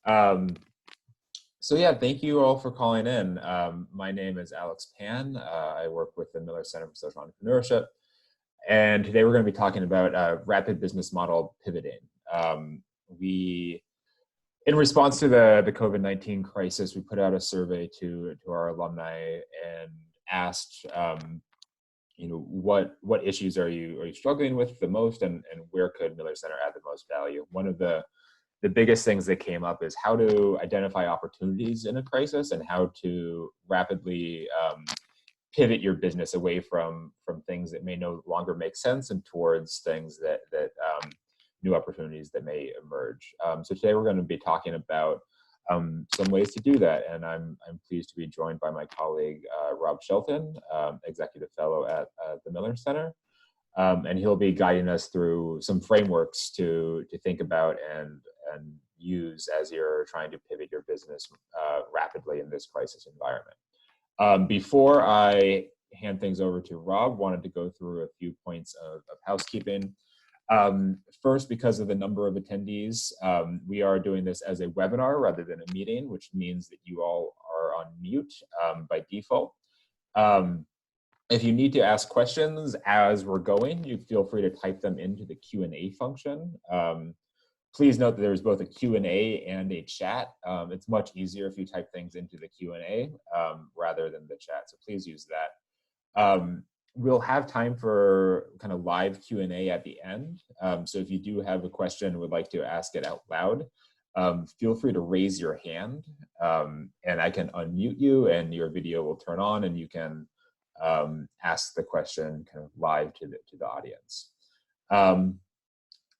Um, so yeah, thank you all for calling in. My name is Alex Pan. I work with the Miller Center for Social Entrepreneurship. And today we're going to be talking about rapid business model pivoting. We, in response to the COVID-19 crisis, we put out a survey to our alumni and asked, what issues are you struggling with the most, and where could Miller Center add the most value? One of the biggest things that came up is how to identify opportunities in a crisis and how to rapidly pivot your business away from things that may no longer make sense and towards things that new opportunities that may emerge. So today we're going to be talking about some ways to do that, and I'm pleased to be joined by my colleague Rob Shelton, executive fellow at the Miller Center, and he'll be guiding us through some frameworks to think about and use as you're trying to pivot your business rapidly in this crisis environment. Before I hand things over to Rob, wanted to go through a few points of housekeeping. First, because of the number of attendees, we are doing this as a webinar rather than a meeting, which means that you all are on mute by default. If you need to ask questions as we're going, you feel free to type them into the Q&A function. Please note that there's both a Q&A and a chat. It's much easier if you type things into the Q&A rather than the chat, so please use that. We'll have time for kind of live Q&A at the end. So if you do have a question and would like to ask it out loud, feel free to raise your hand and I can unmute you and your video will turn on and you can ask the question kind of live to the audience.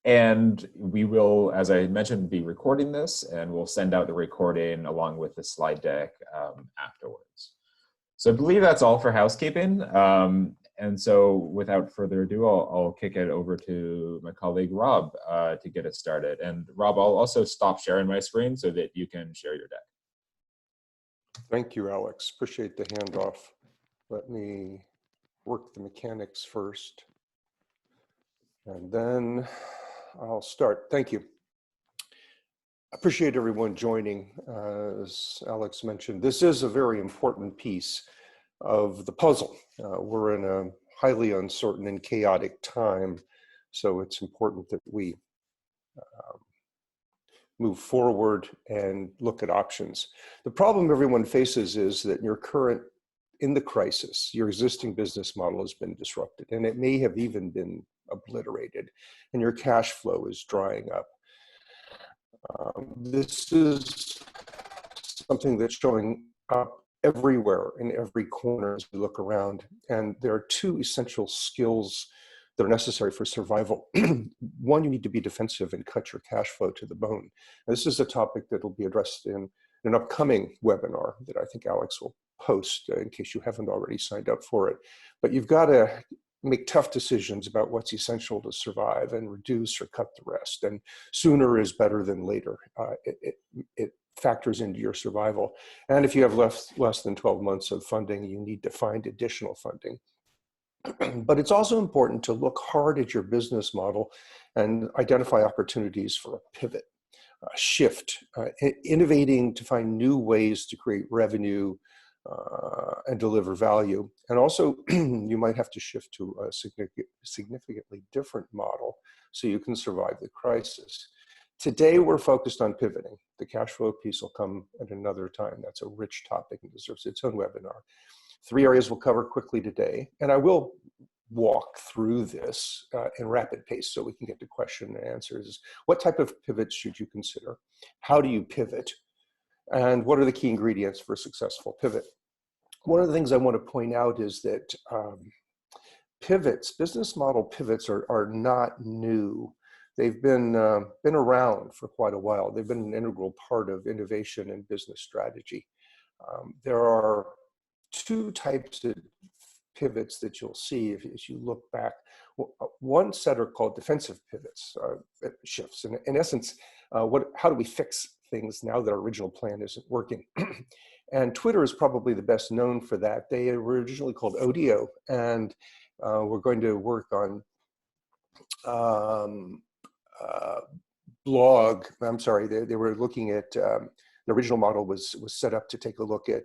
And we will, as I mentioned, be recording this, and we'll send out the recording along with the slide deck afterwards. So I believe that's all for housekeeping. And so without further ado, I'll kick it over to my colleague, Rob, to get us started. And Rob, I'll also stop sharing my screen so that you can share your deck. Thank you, Alex. Appreciate the handoff. Let me work the mechanics first, and then I'll start. Thank you. Appreciate everyone joining. As Alex mentioned, this is a very important piece of the puzzle. We're in a highly uncertain and chaotic time, so it's important that we move forward and look at options. The problem everyone faces is that in the crisis, your existing business model has been disrupted, and it may have even been obliterated, and your cash flow is drying up. This is something that's showing up everywhere in every corner as we look around, and there are two essential skills that are necessary for survival. One, you need to be defensive and cut your cash flow to the bone. And this is a topic that will be addressed in an upcoming webinar that I think Alex will post in case you haven't already signed up for it. But you've got to make tough decisions about what's essential to survive and reduce or cut the rest. And sooner is better than later. It factors into your survival. And if you have less than 12 months of funding, you need to find additional funding. But it's also important to look hard at your business model and identify opportunities for a pivot, a shift, innovating to find new ways to create revenue and deliver value. And also, you might have to shift to a significantly different model so you can survive the crisis. Today, we're focused on pivoting. The cash flow piece will come at another time. That's a rich topic and deserves its own webinar. 3 areas we'll cover quickly today, and I will walk through this in rapid pace so we can get to question and answers. What type of pivots should you consider? How do you pivot? And what are the key ingredients for a successful pivot? One of the things I want to point out is that business model pivots are not new. They've been around for quite a while. They've been an integral part of innovation and business strategy. There are 2 types of pivots that you'll see as you look back. One set are called defensive pivots, shifts. In essence, how do we fix things now that our original plan isn't working? And Twitter is probably the best known for that. They were originally called ODO, and we're going to work on blog. I'm sorry, they were looking at, the original model was set up to take a look at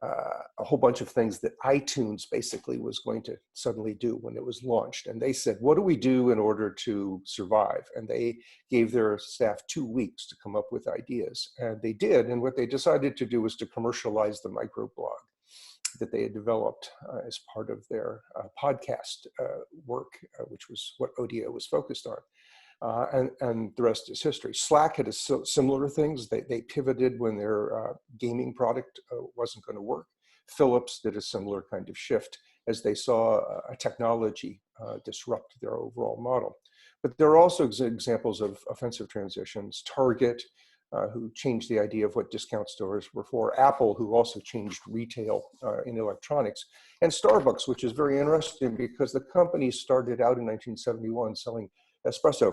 a whole bunch of things that iTunes basically was going to suddenly do when it was launched. And they said, what do we do in order to survive? And they gave their staff 2 weeks to come up with ideas. And they did. And what they decided to do was to commercialize the microblog that they had developed as part of their podcast work, which was what Odeo was focused on. And the rest is history. Slack had similar things. They pivoted when their gaming product wasn't going to work. Philips did a similar kind of shift as they saw a technology disrupt their overall model. But there are also examples of offensive transitions. Target, who changed the idea of what discount stores were for. Apple, who also changed retail in electronics. And Starbucks, which is very interesting because the company started out in 1971 selling espresso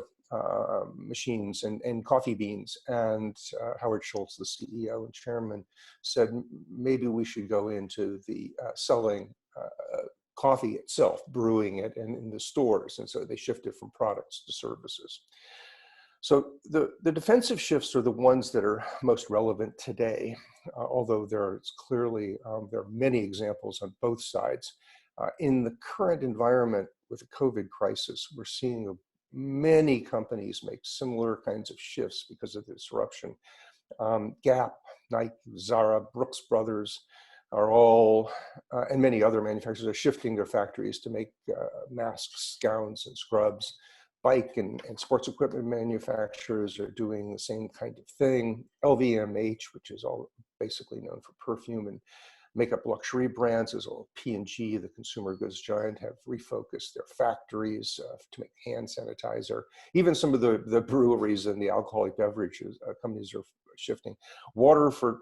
machines and coffee beans. And Howard Schultz, the CEO and chairman, said, maybe we should go into the selling coffee itself, brewing it in the stores. And so they shifted from products to services. So the defensive shifts are the ones that are most relevant today, although there's clearly, there are many examples on both sides. In the current environment with the COVID crisis, we're seeing many companies make similar kinds of shifts because of the disruption. Gap, Nike, Zara, Brooks Brothers are all, and many other manufacturers are shifting their factories to make masks, gowns, and scrubs. Bike and sports equipment manufacturers are doing the same kind of thing. LVMH, which is all basically known for perfume and makeup luxury brands, as well as P&G, the consumer goods giant, have refocused their factories to make hand sanitizer. Even some of the breweries and the alcoholic beverages companies are shifting. Waterford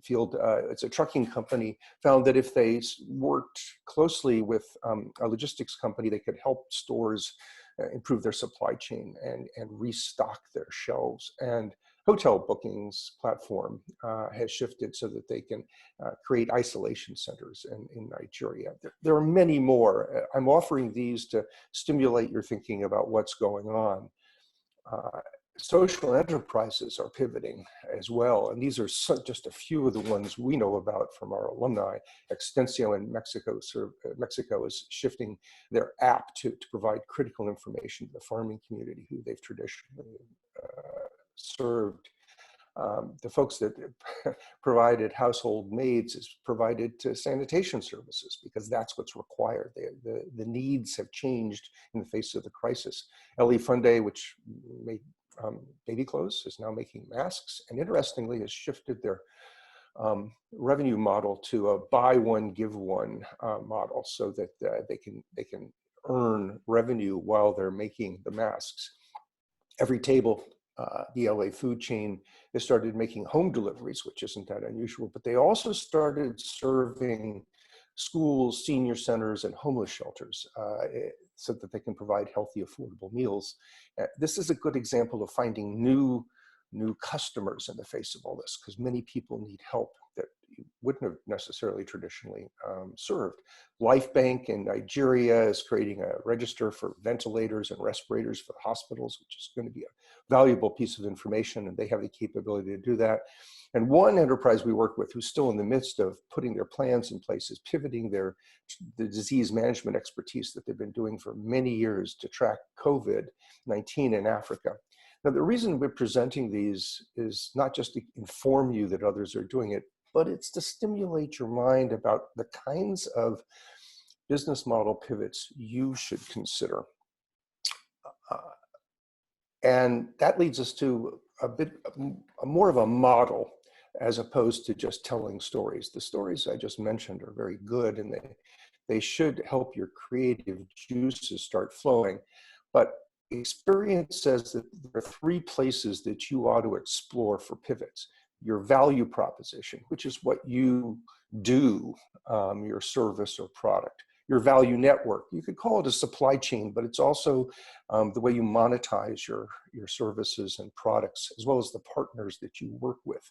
Field, it's a trucking company, found that if they worked closely with a logistics company, they could help stores improve their supply chain and restock their shelves. And hotel bookings platform has shifted so that they can create isolation centers in Nigeria. There are many more. I'm offering these to stimulate your thinking about what's going on. Social enterprises are pivoting as well. And these are just a few of the ones we know about from our alumni. Extensio in Mexico, Mexico is shifting their app to provide critical information to the farming community who they've traditionally served. The folks that provided household maids is provided to sanitation services because that's what's required. The needs have changed in the face of the crisis. LE Funde, which made baby clothes, is now making masks, and interestingly has shifted their revenue model to a buy one, give one model so that they can earn revenue while they're making the masks. Every Table, the LA food chain, has started making home deliveries, which isn't that unusual, but they also started serving schools, senior centers, and homeless shelters so that they can provide healthy, affordable meals. This is a good example of finding new customers in the face of all this, because many people need help that you wouldn't have necessarily traditionally served. Lifebank in Nigeria is creating a register for ventilators and respirators for the hospitals, which is going to be a valuable piece of information, and they have the capability to do that. And one enterprise we work with who's still in the midst of putting their plans in place is pivoting the disease management expertise that they've been doing for many years to track COVID-19 in Africa. Now, the reason we're presenting these is not just to inform you that others are doing it, but it's to stimulate your mind about the kinds of business model pivots you should consider. And that leads us to a bit more of a model as opposed to just telling stories. The stories I just mentioned are very good, and they should help your creative juices start flowing. But experience says that there are three places that you ought to explore for pivots. Your value proposition, which is what you do, your service or product. Your value network, you could call it a supply chain, but it's also the way you monetize your services and products, as well as the partners that you work with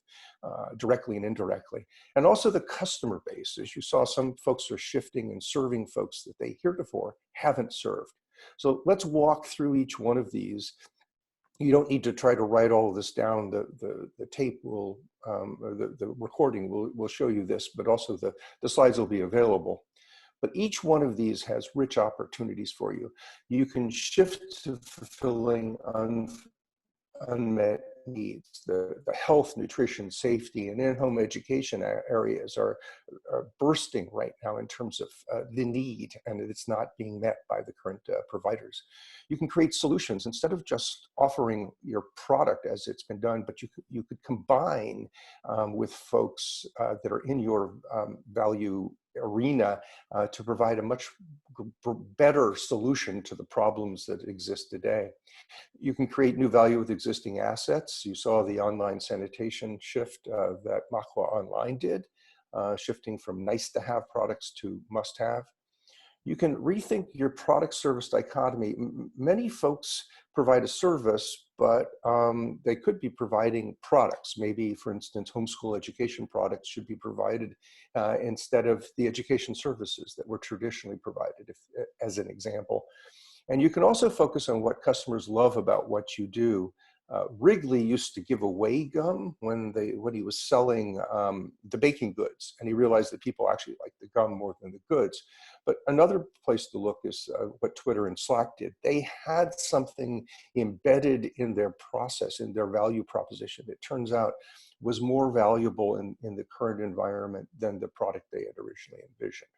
directly and indirectly. And also the customer base. As you saw, some folks are shifting and serving folks that they heretofore haven't served. So let's walk through each one of these You don't need to try to write all of this down. The tape will, or the recording will show you this, but also the slides will be available. But each one of these has rich opportunities for you. You can shift to fulfilling unmet needs. The health, nutrition, safety, and in-home education areas are bursting right now in terms of the need, and it's not being met by the current providers. You can create solutions instead of just offering your product as it's been done, but you could combine with folks that are in your value arena to provide a much better solution to the problems that exist today. You can create new value with existing assets. You saw the online sanitation shift that Makwa Online did, shifting from nice to have products to must have. You can rethink your product service dichotomy. Many folks provide a service, but they could be providing products. Maybe, for instance, homeschool education products should be provided instead of the education services that were traditionally provided, as an example. And you can also focus on what customers love about what you do. Wrigley used to give away gum when he was selling the baking goods, and he realized that people actually liked the gum more than the goods. But another place to look is what Twitter and Slack did. They had something embedded in their process, in their value proposition, that turns out was more valuable in the current environment than the product they had originally envisioned.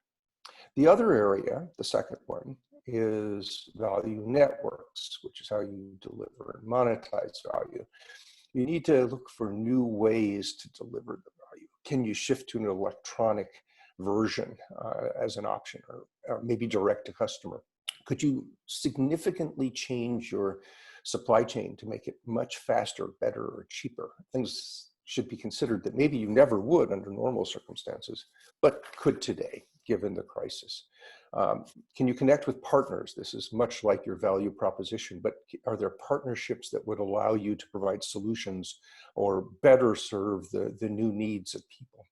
The other area, the second one, is value networks, which is how you deliver and monetize value. You need to look for new ways to deliver the value. Can you shift to an electronic version as an option, or maybe direct to customer? Could you significantly change your supply chain to make it much faster, better, or cheaper? Things should be considered that maybe you never would under normal circumstances, but could today, given the crisis. Can you connect with partners? This is much like your value proposition, but are there partnerships that would allow you to provide solutions or better serve the new needs of people?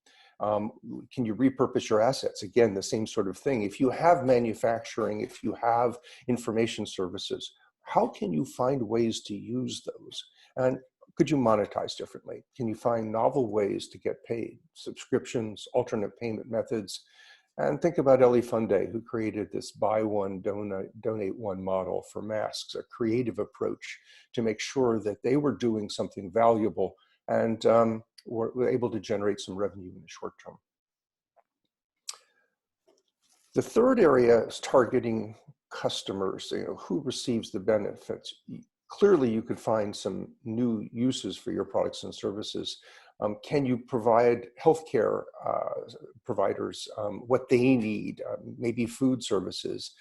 Can you repurpose your assets? Again, the same sort of thing. If you have manufacturing, if you have information services, how can you find ways to use those? And could you monetize differently? Can you find novel ways to get paid? Subscriptions, alternate payment methods? And think about Ellie Funday, who created this buy one, donate one model for masks, a creative approach to make sure that they were doing something valuable and were able to generate some revenue in the short term. The third area is targeting customers, who receives the benefits. Clearly, you could find some new uses for your products and services. Can you provide healthcare providers what they need, maybe food services?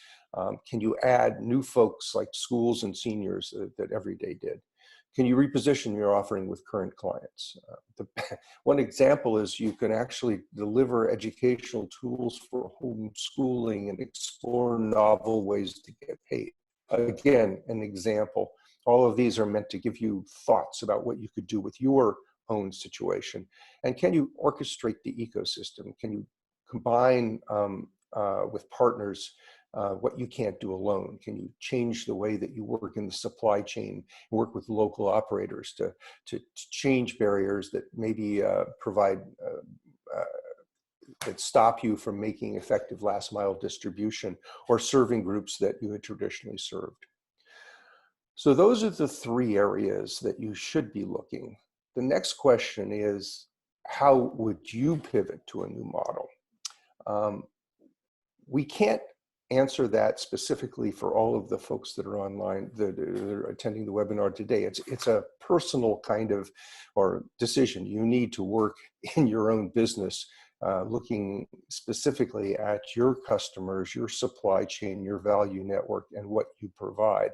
Can you add new folks like schools and seniors that Everyday did? Can you reposition your offering with current clients? One example is you can actually deliver educational tools for homeschooling and explore novel ways to get paid. Again, an example. All of these are meant to give you thoughts about what you could do with your own situation. And can you orchestrate the ecosystem? Can you combine with partners what you can't do alone? Can you change the way that you work in the supply chain, work with local operators to change barriers that maybe provide, that stop you from making effective last mile distribution or serving groups that you had traditionally served? So those are the three areas that you should be looking. The next question is, how would you pivot to a new model? We can't answer that specifically for all of the folks that are online, that are attending the webinar today. It's a personal kind of or decision. You need to work in your own business, looking specifically at your customers, your supply chain, your value network, and what you provide.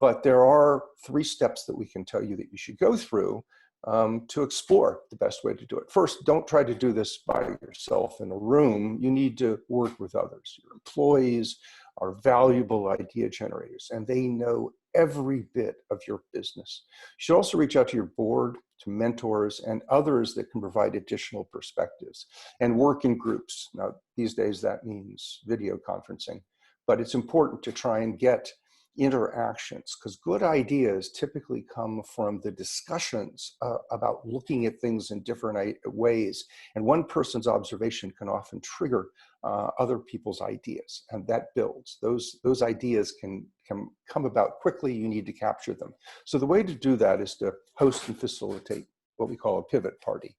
But there are 3 steps that we can tell you that you should go through to explore the best way to do it. First, don't try to do this by yourself in a room. You need to work with others. Your employees are valuable idea generators, and they know every bit of your business. You should also reach out to your board, to mentors, and others that can provide additional perspectives, and work in groups. Now, these days that means video conferencing, but it's important to try and get interactions, because good ideas typically come from the discussions about looking at things in different ways. And one person's observation can often trigger other people's ideas, and that builds. Those ideas can come about quickly. You need to capture them. So the way to do that is to host and facilitate what we call a pivot party.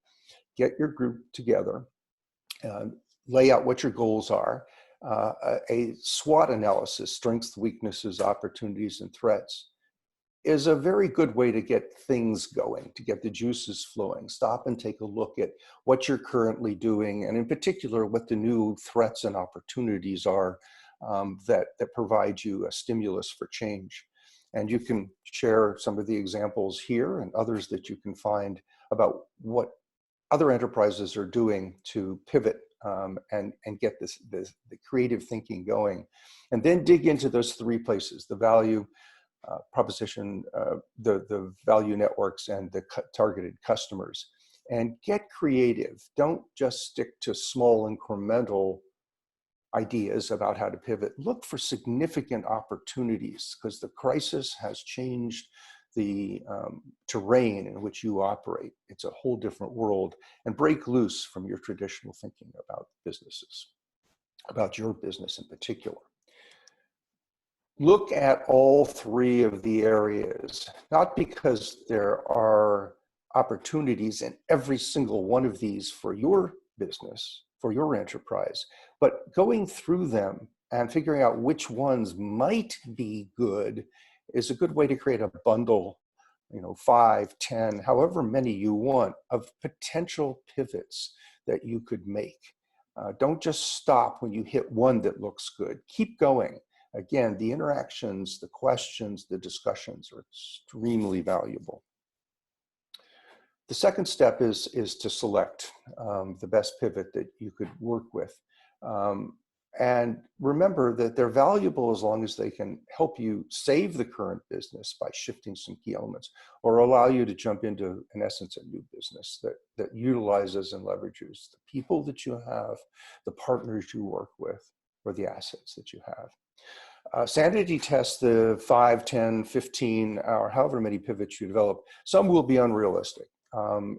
Get your group together, lay out what your goals are. A SWOT analysis, strengths, weaknesses, opportunities, and threats, is a very good way to get things going, to get the juices flowing. Stop and take a look at what you're currently doing, and in particular, what the new threats and opportunities are that provide you a stimulus for change. And you can share some of the examples here and others that you can find about what other enterprises are doing to pivot and get the creative thinking going. And then dig into those three places: the value proposition, the value networks, and the targeted customers. And get creative. Don't just stick to small incremental ideas about how to pivot. Look for significant opportunities, because the crisis has changed the terrain in which you operate. It's a whole different world. And break loose from your traditional thinking about businesses, about your business in particular. Look at all three of the areas, not because there are opportunities in every single one of these for your business, for your enterprise, but going through them and figuring out which ones might be good is a good way to create a bundle, 5, 10, however many you want, of potential pivots that you could make. Don't just stop when you hit one that looks good. Keep going. Again, the interactions, the questions, the discussions are extremely valuable. The second step is to select the best pivot that you could work with. And remember that they're valuable as long as they can help you save the current business by shifting some key elements, or allow you to jump into, in essence, a new business that utilizes and leverages the people that you have, the partners you work with, or the assets that you have. Sanity test the 5, 10, 15, or however many pivots you develop. Some will be unrealistic.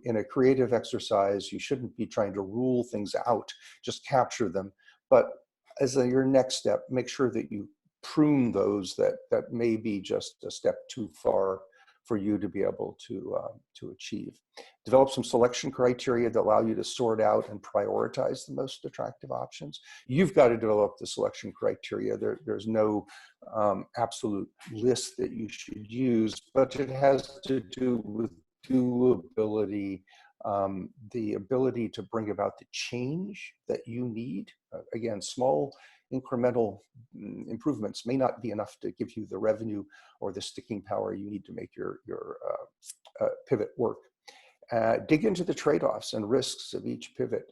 In a creative exercise, you shouldn't be trying to rule things out, just capture them. But as your next step, make sure that you prune those that may be just a step too far for you to be able to achieve. Develop some selection criteria that allow you to sort out and prioritize the most attractive options. You've got to develop the selection criteria. There's no absolute list that you should use, but it has to do with doability, the ability to bring about the change that you need. Again, small incremental improvements may not be enough to give you the revenue or the sticking power you need to make your pivot work. Dig into the trade-offs and risks of each pivot.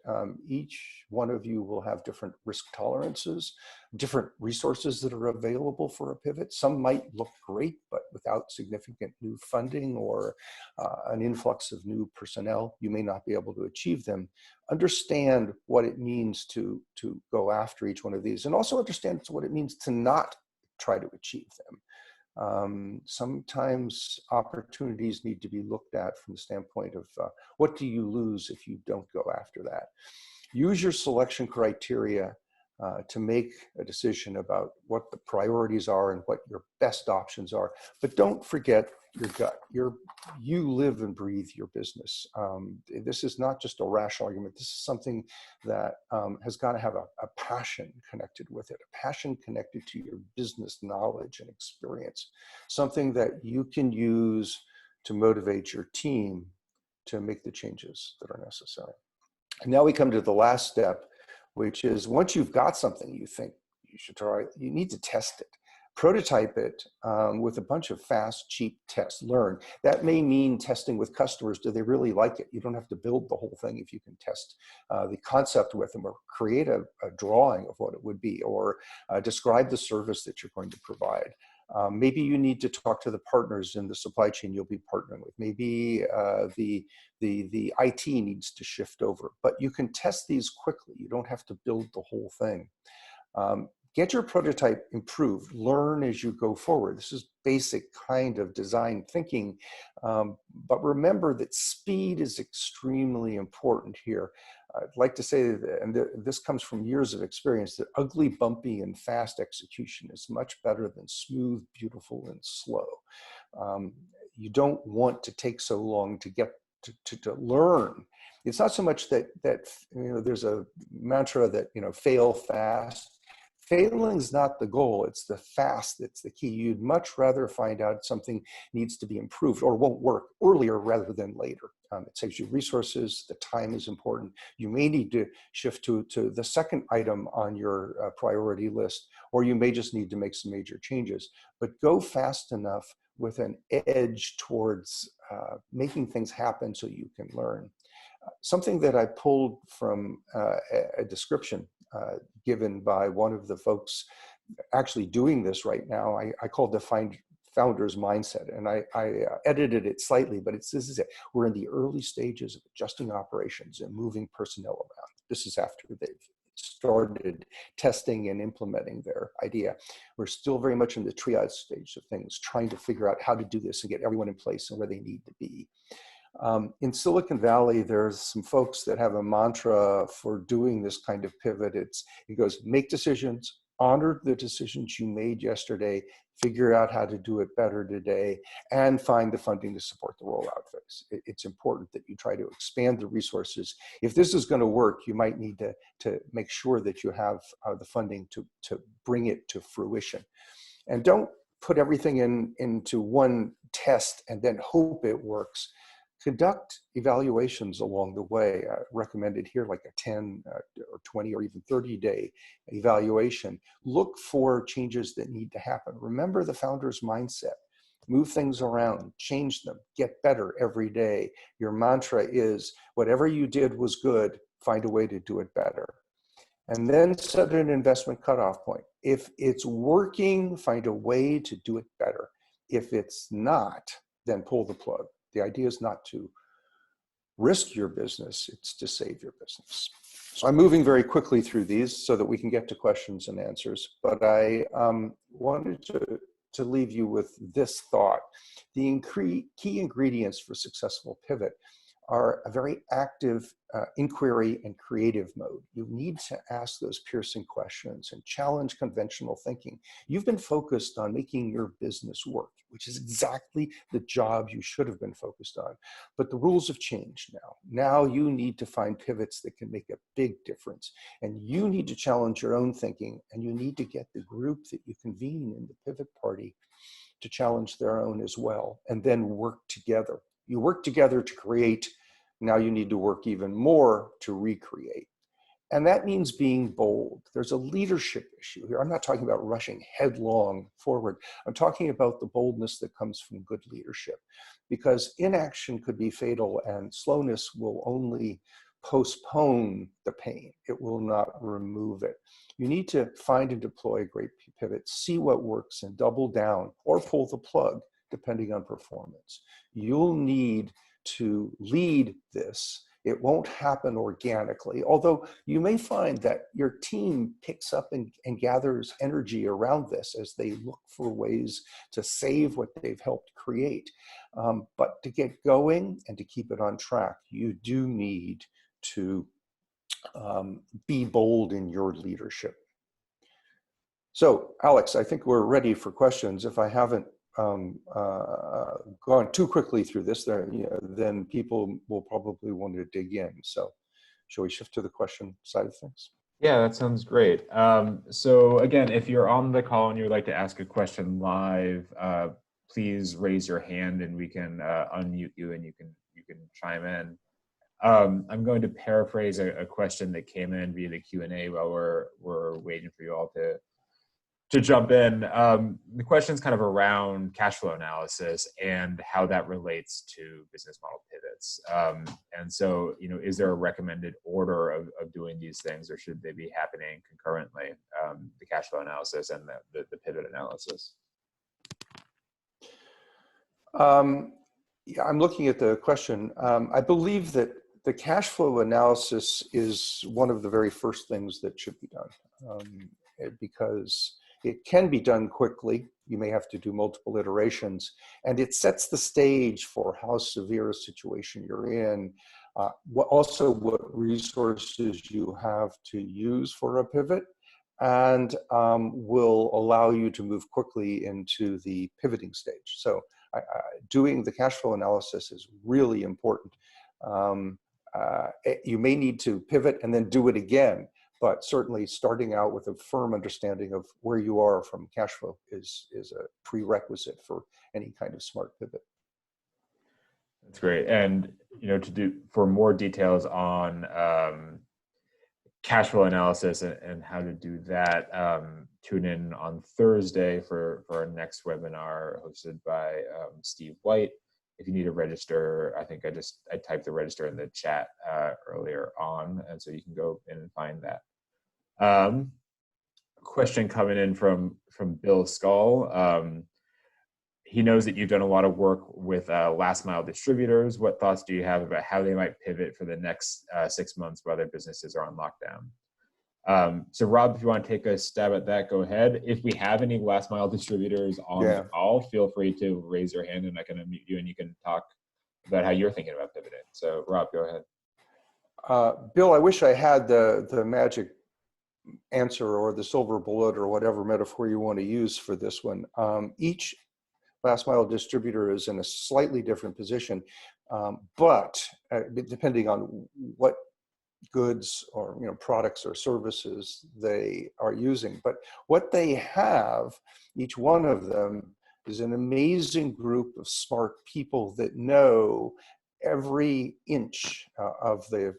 Each one of you will have different risk tolerances, different resources that are available for a pivot. Some might look great, but without significant new funding or an influx of new personnel, you may not be able to achieve them. Understand what it means to go after each one of these, and also understand what it means to not try to achieve them. Sometimes opportunities need to be looked at from the standpoint of what do you lose if you don't go after that. Use your selection criteria to make a decision about what the priorities are and what your best options are. But don't forget your gut. You live and breathe your business. This is not just a rash argument. This is something that has got to have a passion connected with it, a passion connected to your business knowledge and experience, something that you can use to motivate your team to make the changes that are necessary. And now we come to the last step, which is once you've got something you think you should try, you need to test it. Prototype it with a bunch of fast, cheap tests. Learn. That may mean testing with customers. Do they really like it? You don't have to build the whole thing if you can test the concept with them, or create a drawing of what it would be, or describe the service that you're going to provide. Maybe you need to talk to the partners in the supply chain you'll be partnering with. Maybe the IT needs to shift over, but you can test these quickly. You don't have to build the whole thing. Get your prototype improved, learn as you go forward. This is basic kind of design thinking, but remember that speed is extremely important here. I'd like to say that, and this comes from years of experience, that ugly, bumpy, and fast execution is much better than smooth, beautiful, and slow. You don't want to take so long to get to learn. It's not so much that there's a mantra that fail fast. Failing is not the goal, it's the fast that's the key. You'd much rather find out something needs to be improved or won't work earlier rather than later. It saves you resources, the time is important. You may need to shift to the second item on your priority list, or you may just need to make some major changes. But go fast enough with an edge towards making things happen so you can learn. Something that I pulled from a description given by one of the folks actually doing this right now, I called the founder's mindset, and I edited it slightly, but this is it. We're in the early stages of adjusting operations and moving personnel around. This is after they've started testing and implementing their idea. We're still very much in the triage stage of things, trying to figure out how to do this and get everyone in place and where they need to be. In Silicon Valley, there's some folks that have a mantra for doing this kind of pivot. It goes, make decisions, honor the decisions you made yesterday, figure out how to do it better today, and find the funding to support the rollout phase. It's important that you try to expand the resources. If this is going to work, you might need to make sure that you have the funding to bring it to fruition. And don't put everything into one test and then hope it works. Conduct evaluations along the way. Recommended here like a 10 or 20 or even 30-day evaluation. Look for changes that need to happen. Remember the founder's mindset. Move things around, change them, get better every day. Your mantra is, whatever you did was good, find a way to do it better. And then set an investment cutoff point. If it's working, find a way to do it better. If it's not, then pull the plug. The idea is not to risk your business, it's to save your business. So I'm moving very quickly through these so that we can get to questions and answers, but I wanted to leave you with this thought. The key ingredients for successful pivot are a very active inquiry and creative mode. You need to ask those piercing questions and challenge conventional thinking. You've been focused on making your business work, which is exactly the job you should have been focused on. But the rules have changed now. Now you need to find pivots that can make a big difference. And you need to challenge your own thinking, and you need to get the group that you convene in the pivot party to challenge their own as well, and then work together. You work together to create. Now you need to work even more to recreate. And that means being bold. There's a leadership issue here. I'm not talking about rushing headlong forward. I'm talking about the boldness that comes from good leadership, because inaction could be fatal and slowness will only postpone the pain. It will not remove it. You need to find and deploy great pivots, see what works and double down or pull the plug depending on performance. You'll need to lead this. It won't happen organically, although you may find that your team picks up and gathers energy around this as they look for ways to save what they've helped create. But to get going and to keep it on track, you do need to be bold in your leadership. So, Alex, I think we're ready for questions. If I haven't gone too quickly through this, then people will probably want to dig in. So shall we shift to the question side of things? Yeah, that sounds great. So again, if you're on the call and you would like to ask a question live, please raise your hand and we can unmute you and you can chime in. I'm going to paraphrase a question that came in via the Q&A while we're waiting for you all to jump in. The question is kind of around cash flow analysis and how that relates to business model pivots. And so, is there a recommended order of doing these things, or should they be happening concurrently, the cash flow analysis and the pivot analysis? Yeah, I'm looking at the question. I believe that the cash flow analysis is one of the very first things that should be done. because it can be done quickly. You may have to do multiple iterations, and it sets the stage for how severe a situation you're in. What resources you have to use for a pivot, and will allow you to move quickly into the pivoting stage. So doing the cash flow analysis is really important. You may need to pivot and then do it again, but certainly starting out with a firm understanding of where you are from cash flow is a prerequisite for any kind of smart pivot. That's great. And for more details on cash flow analysis and how to do that, tune in on Thursday for our next webinar hosted by Steve White. If you need to register, I think I typed the register in the chat earlier on, and so you can go in and find that. Question coming in from Bill Skull. He knows that you've done a lot of work with last mile distributors. What thoughts do you have about how they might pivot for the next 6 months while their businesses are on lockdown? So Rob, if you want to take a stab at that, go ahead. If we have any last mile distributors on the call, feel free to raise your hand and I can unmute you and you can talk about how you're thinking about pivoting. So Rob, go ahead. Bill, I wish I had the magic answer or the silver bullet or whatever metaphor you want to use for this one. Each last mile distributor is in a slightly different position, but depending on what goods or products or services they are using. But what they have, each one of them, is an amazing group of smart people that know every inch of the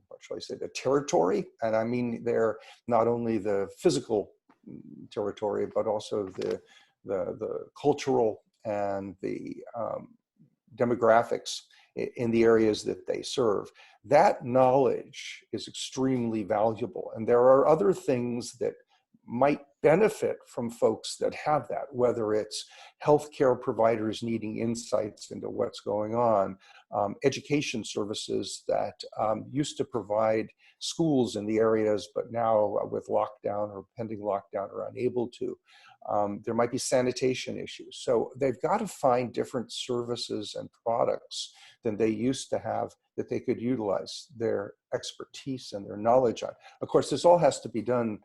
what shall I say, the territory. And I mean, they're not only the physical territory, but also the cultural and the demographics in the areas that they serve. That knowledge is extremely valuable. And there are other things that might benefit from folks that have that, whether it's healthcare providers needing insights into what's going on, education services that used to provide schools in the areas, but now with lockdown or pending lockdown are unable to. There might be sanitation issues. So they've got to find different services and products than they used to have that they could utilize their expertise and their knowledge on. Of course, this all has to be done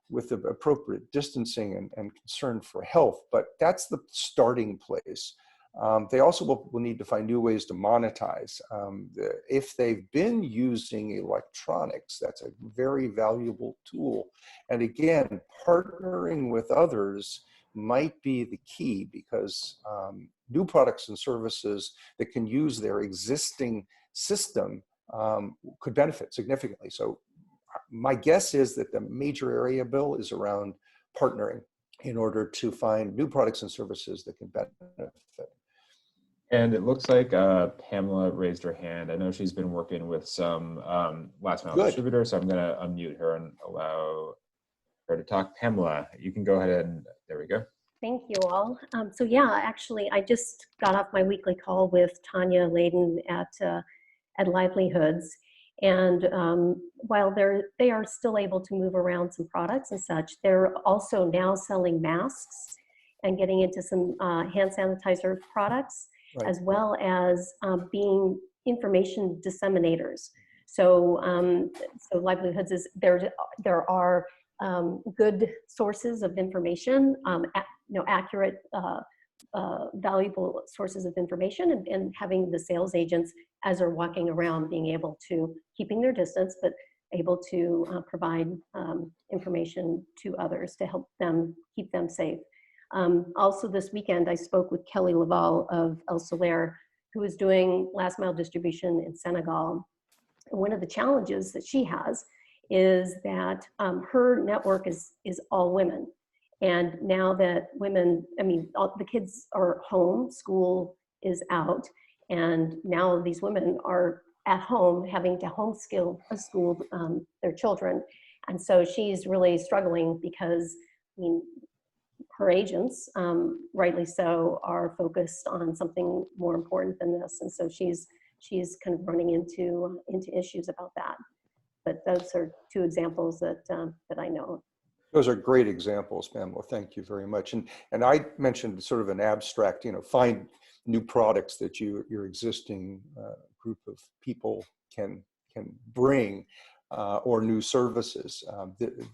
with the appropriate distancing and concern for health, but that's the starting place. They also will need to find new ways to monetize. If they've been using electronics, that's a very valuable tool. And again, partnering with others might be the key, because new products and services that can use their existing system could benefit significantly. So my guess is that the major area, Bill, is around partnering in order to find new products and services that can benefit. And it looks like Pamela raised her hand. I know she's been working with some last mile distributors, so I'm going to unmute her and allow her to talk. Pamela, you can go ahead and there we go. Thank you all. So yeah, actually, I just got off my weekly call with Tanya Layden at Livelihoods. And while they are still able to move around some products and such, they're also now selling masks and getting into some hand sanitizer products, right, as well as being information disseminators. So, so Livelihoods is there are good sources of information, accurate, valuable sources of information, and having the sales agents, as they're walking around, being able to, keeping their distance, but able to provide information to others to help them, keep them safe. Also this weekend, I spoke with Kelly Laval of El Soler, who is doing last mile distribution in Senegal. And one of the challenges that she has is that her network is all women. And now that women, all the kids are home, school is out, and now these women are at home having to homeschool their children. And so she's really struggling because, her agents, rightly so, are focused on something more important than this. And so she's kind of running into issues about that. But those are two examples that I know. Those are great examples, Pamela. Thank you very much. And I mentioned sort of an abstract, find new products that your existing group of people can bring, or new services.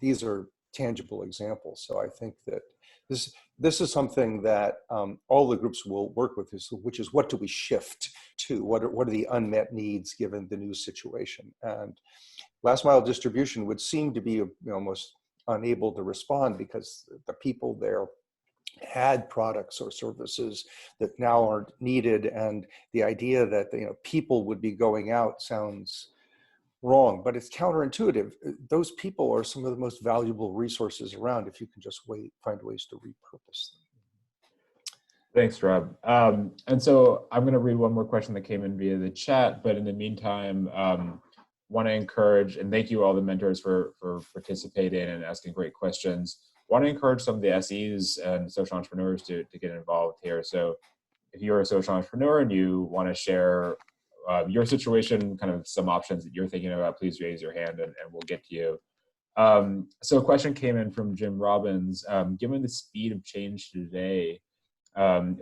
These are tangible examples. So I think that this is something that all the groups will work with, which is what do we shift to? What are the unmet needs given the new situation? And last mile distribution would seem to be almost unable to respond because the people there had products or services that now aren't needed, and the idea that people would be going out sounds wrong, but it's counterintuitive. Those people are some of the most valuable resources around if you can just find ways to repurpose them. Thanks, Rob. And so I'm going to read one more question that came in via the chat, but in the meantime, want to encourage and thank you all the mentors for participating and asking great questions. Want to encourage some of the SEs and social entrepreneurs to get involved here. So if you're a social entrepreneur and you want to share your situation, kind of some options that you're thinking about, please raise your hand and we'll get to you. So a question came in from Jim Robbins. Given the speed of change today,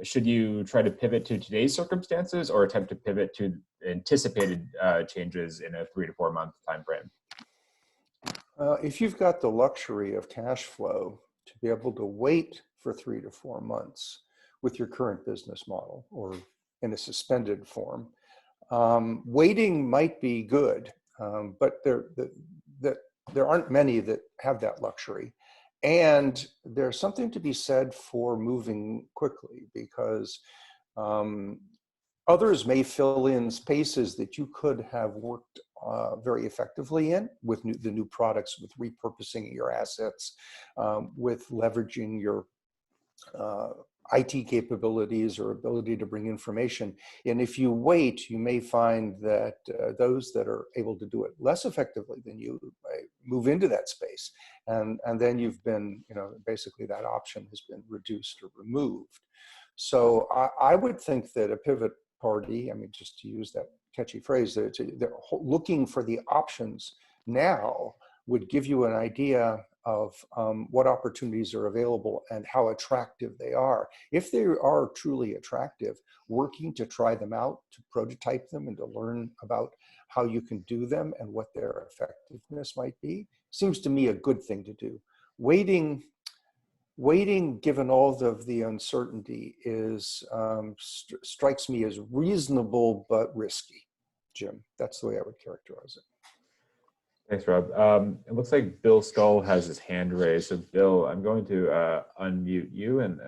should you try to pivot to today's circumstances or attempt to pivot to anticipated changes in a 3 to 4 month time frame? If you've got the luxury of cash flow to be able to wait for 3 to 4 months with your current business model or in a suspended form, waiting might be good, but there aren't many that have that luxury. And there's something to be said for moving quickly, because others may fill in spaces that you could have worked very effectively in with the new products, with repurposing your assets, with leveraging your IT capabilities or ability to bring information. And if you wait, you may find that those that are able to do it less effectively than you move into that space. And then you've been, basically that option has been reduced or removed. So I would think that a pivot party, just to use that catchy phrase, they're looking for the options now would give you an idea of what opportunities are available and how attractive they are. If they are truly attractive, working to try them out, to prototype them and to learn about how you can do them and what their effectiveness might be, seems to me a good thing to do. Waiting, given all of the uncertainty, is strikes me as reasonable but risky. Jim, that's the way I would characterize it. Thanks, Rob. It looks like Bill Skull has his hand raised. So Bill, I'm going to unmute you and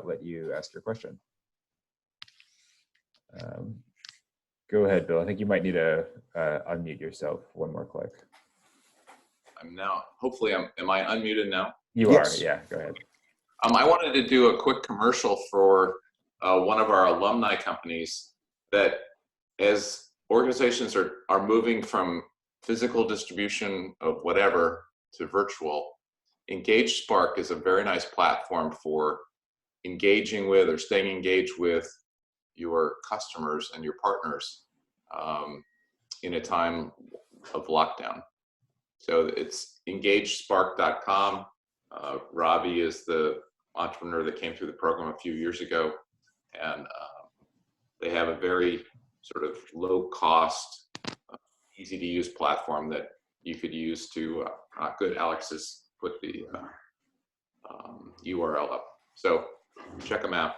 let you ask your question. Go ahead, Bill. I think you might need to unmute yourself one more click. I'm now, hopefully, am I unmuted now? You are, yeah, go ahead. I wanted to do a quick commercial for one of our alumni companies that, as organizations are moving from physical distribution of whatever to virtual, Engage Spark is a very nice platform for engaging with or staying engaged with your customers and your partners in a time of lockdown. So it's engagespark.com. Robbie is the entrepreneur that came through the program a few years ago, and they have a very sort of low cost, easy to use platform that you could use to, good, Alex has put the URL up. So check them out.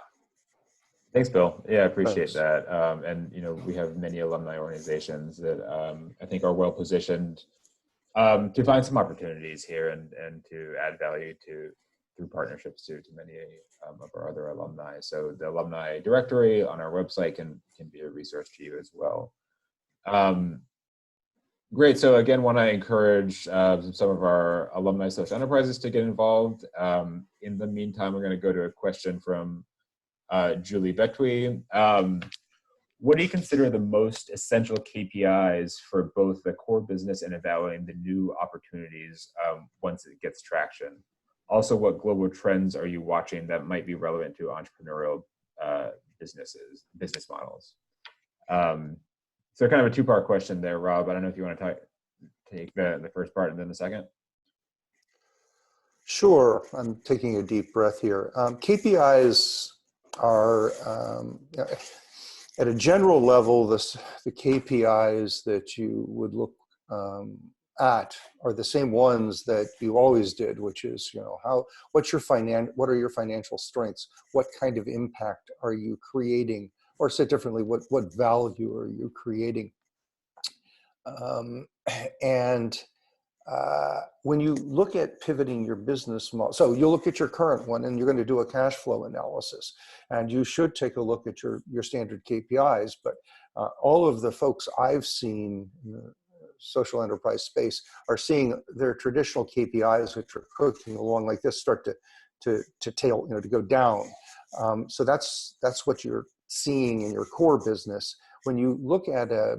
Thanks, Bill. Yeah, I appreciate that. And we have many alumni organizations that I think are well positioned to find some opportunities here and to add value through partnerships to many of our other alumni. So the alumni directory on our website can be a resource to you as well. Great. So again, want to encourage some of our alumni social enterprises to get involved. In the meantime, we're going to go to a question from Julie Betwy. What do you consider the most essential KPIs for both the core business and evaluating the new opportunities once it gets traction? Also, what global trends are you watching that might be relevant to entrepreneurial business models? So kind of a two-part question there, Rob. I don't know if you want to take the first part and then the second. Sure. I'm taking a deep breath here. KPIs are, at a general level, the KPIs that you would look at are the same ones that you always did, which is, what are your financial strengths? What kind of impact are you creating? Or said differently, what value are you creating? Um, and when you look at pivoting your business model, so you'll look at your current one and you're going to do a cash flow analysis, and you should take a look at your standard KPIs. But all of the folks I've seen in the social enterprise space are seeing their traditional KPIs, which are cooking along like this, start to tail, to go down. So that's what you're seeing in your core business. When you look at a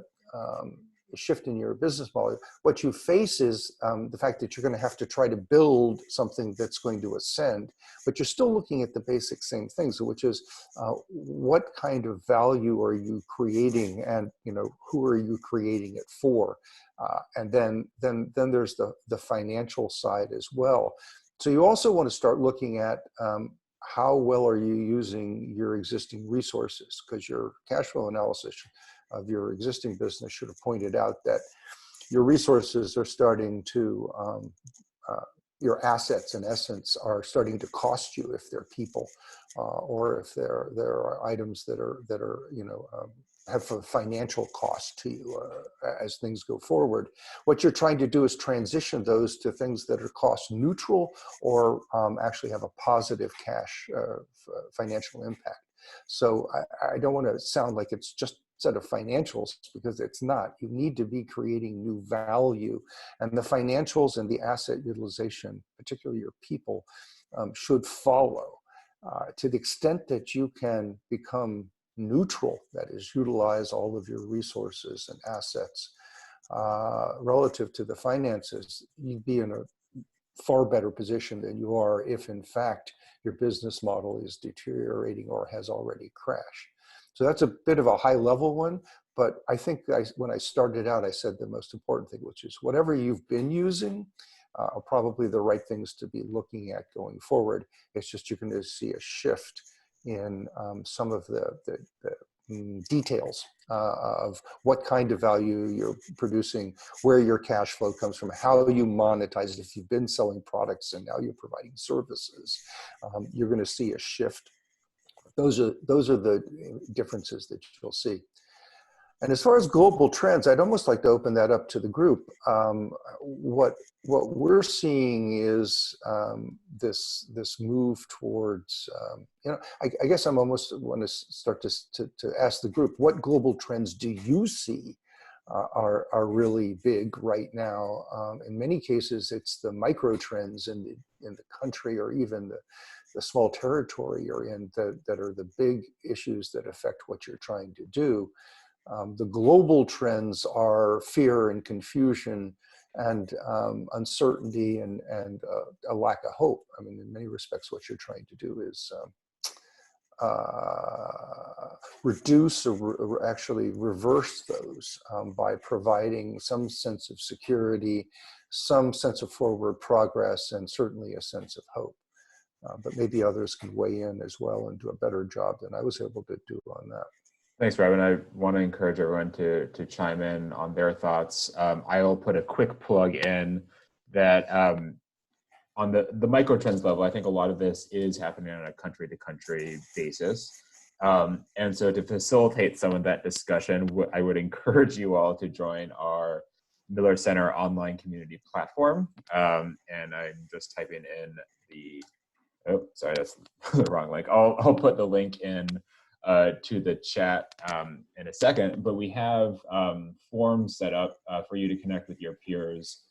shift in your business model, what you face is the fact that you're going to have to try to build something that's going to ascend, but you're still looking at the basic same things, which is what kind of value are you creating, and who are you creating it for, and then there's the financial side as well. So you also want to start looking at how well are you using your existing resources, because your cash flow analysis of your existing business should have pointed out that your resources are starting to, your assets in essence are starting to cost you, if they're people, or if there are items that are have a financial cost to you as things go forward. What you're trying to do is transition those to things that are cost neutral, or actually have a positive cash financial impact. So I don't want to sound like it's just set of financials, because it's not. You need to be creating new value, and the financials and the asset utilization, particularly your people, should follow. To the extent that you can become neutral, that is, utilize all of your resources and assets relative to the finances, you'd be in a far better position than you are if, in fact, your business model is deteriorating or has already crashed. So that's a bit of a high level one, but I think when I started out, I said the most important thing, which is whatever you've been using are probably the right things to be looking at going forward. It's just you're going to see a shift in some of the details of what kind of value you're producing, where your cash flow comes from, how you monetize it. If you've been selling products and now you're providing services, you're going to see a shift. Those are the differences that you'll see. And as far as global trends, I'd almost like to open that up to the group. What we're seeing is this move towards, I guess I'm almost want to start to ask the group, what global trends do you see are really big right now? In many cases, it's the micro trends in the country, or even the small territory you're in, that are the big issues that affect what you're trying to do. The global trends are fear and confusion and uncertainty and a lack of hope. I mean, in many respects, what you're trying to do is reduce or actually reverse those by providing some sense of security, some sense of forward progress, and certainly a sense of hope. But maybe others can weigh in as well and do a better job than I was able to do on that. Thanks, Rob. And I want to encourage everyone to chime in on their thoughts. I'll put a quick plug in that on the micro trends level, I think a lot of this is happening on a country-to-country basis. And so to facilitate some of that discussion, I would encourage you all to join our Miller Center online community platform. And I'm just typing in sorry, that's the wrong link. I'll put the link in to the chat in a second, but we have forms set up for you to connect with your peers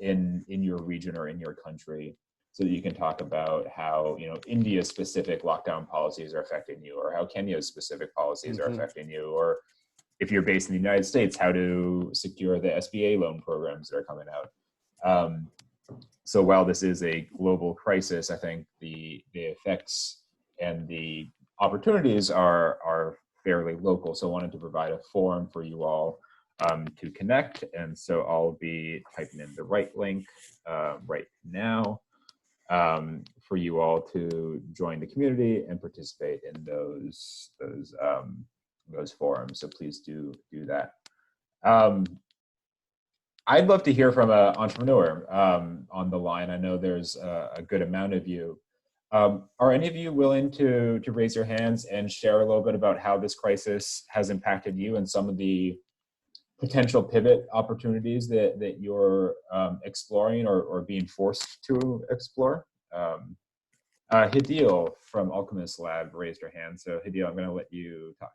in your region or in your country, so that you can talk about how India's specific lockdown policies are affecting you, or how Kenya's specific policies are affecting you, or if you're based in the United States, how to secure the SBA loan programs that are coming out. So while this is a global crisis, I think the effects and the opportunities are fairly local. So I wanted to provide a forum for you all to connect. And so I'll be typing in the right link right now. for you all to join the community and participate in those forums. So please do that. I'd love to hear from an entrepreneur on the line. I know there's a good amount of you. Are any of you willing to raise your hands and share a little bit about how this crisis has impacted you and some of the potential pivot opportunities that you're exploring or being forced to explore? Hidil from Alchemist Lab raised her hand. So Hidil, I'm going to let you talk.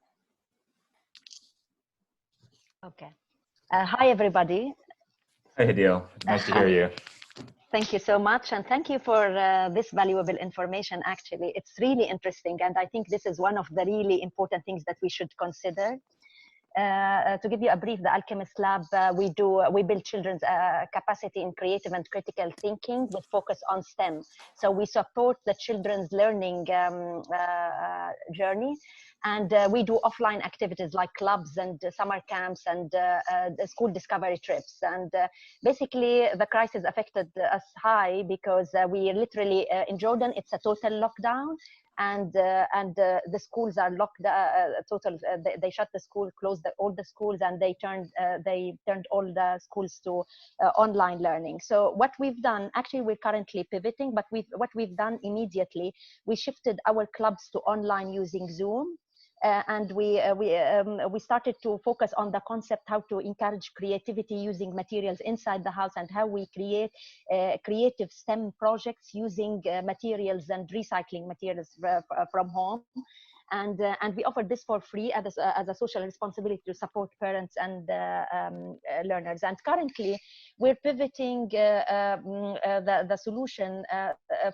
Okay. Hi, everybody. Hi, Hidil. Nice to hear you. Thank you so much. And thank you for this valuable information. Actually, it's really interesting. And I think this is one of the really important things that we should consider. To give you a brief, the Alchemist Lab, we build children's capacity in creative and critical thinking with focus on STEM. So we support the children's learning journey. And we do offline activities like clubs and summer camps and the school discovery trips. And basically, the crisis affected us high because we literally, in Jordan, it's a total lockdown. And the schools are locked. They shut the school, closed all the schools, and they turned all the schools to online learning. So what we've done, actually, we're currently pivoting, but what we've done immediately, we shifted our clubs to online using Zoom. And we started to focus on the concept how to encourage creativity using materials inside the house and how we create creative STEM projects using materials and recycling materials from home. And we offer this for free as a social responsibility to support parents and learners. And currently, we're pivoting the solution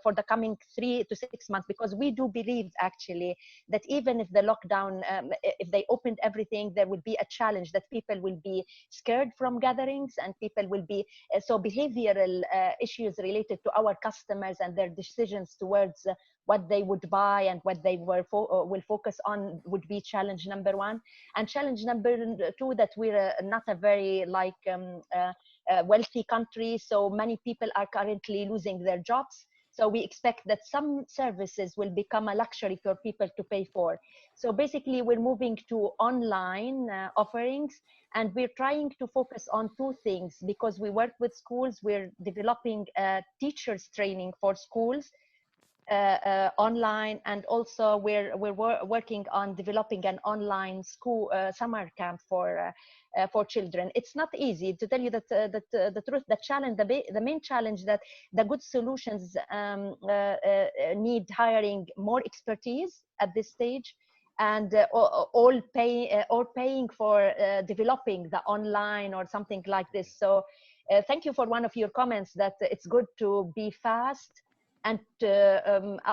for the coming 3 to 6 months, because we do believe actually that even if the lockdown, if they opened everything, there will be a challenge that people will be scared from gatherings, and people will be so behavioral issues related to our customers and their decisions towards what they would buy and what they will focus on would be challenge number one. And challenge number two, that we're not a very wealthy country, so many people are currently losing their jobs. So we expect that some services will become a luxury for people to pay for. So basically, we're moving to online offerings, and we're trying to focus on two things. Because we work with schools, we're developing teachers training for schools online, and also we're working on developing an online school summer camp for children. It's not easy, to tell you that the truth. The challenge, the main challenge, that the good solutions need hiring more expertise at this stage, and paying for developing the online or something like this. So thank you for one of your comments that it's good to be fast. And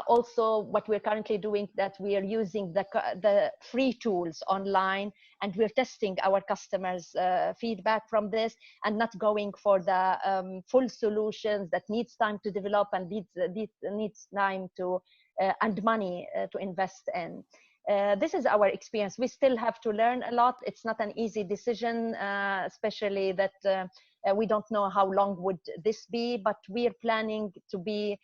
also what we're currently doing, that we are using the free tools online, and we're testing our customers' feedback from this, and not going for the full solutions that needs time to develop and needs time to and money to invest in. This is our experience. We still have to learn a lot. It's not an easy decision, especially that we don't know how long would this be, but we are planning to be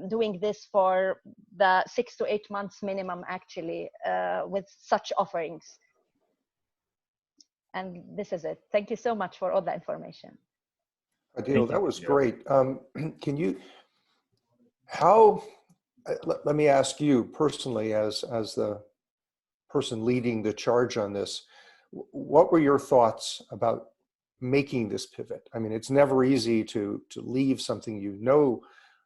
doing this for the 6 to 8 months minimum, actually, with such offerings. And this is it. Thank you so much for all the information. Adil, that was great. Can you, let me ask you personally, as the person leading the charge on this, what were your thoughts about making this pivot? I mean, it's never easy to leave something you know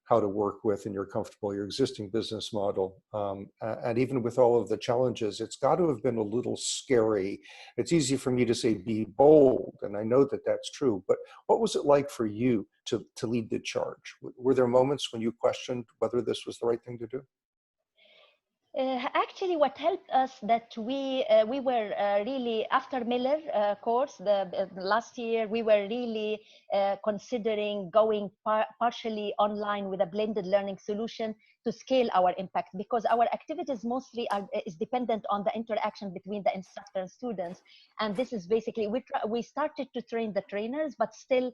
how to work with and you're comfortable, your existing business model. And even with all of the challenges, it's got to have been a little scary. It's easy for me to say, be bold, and I know that that's true, but what was it like for you to lead the charge? Were there moments when you questioned whether this was the right thing to do? Actually, what helped us, that we were really, after Miller course, the last year, we were really considering going partially online with a blended learning solution to scale our impact, because our activities mostly is dependent on the interaction between the instructor and students. And this is basically, we started to train the trainers, but still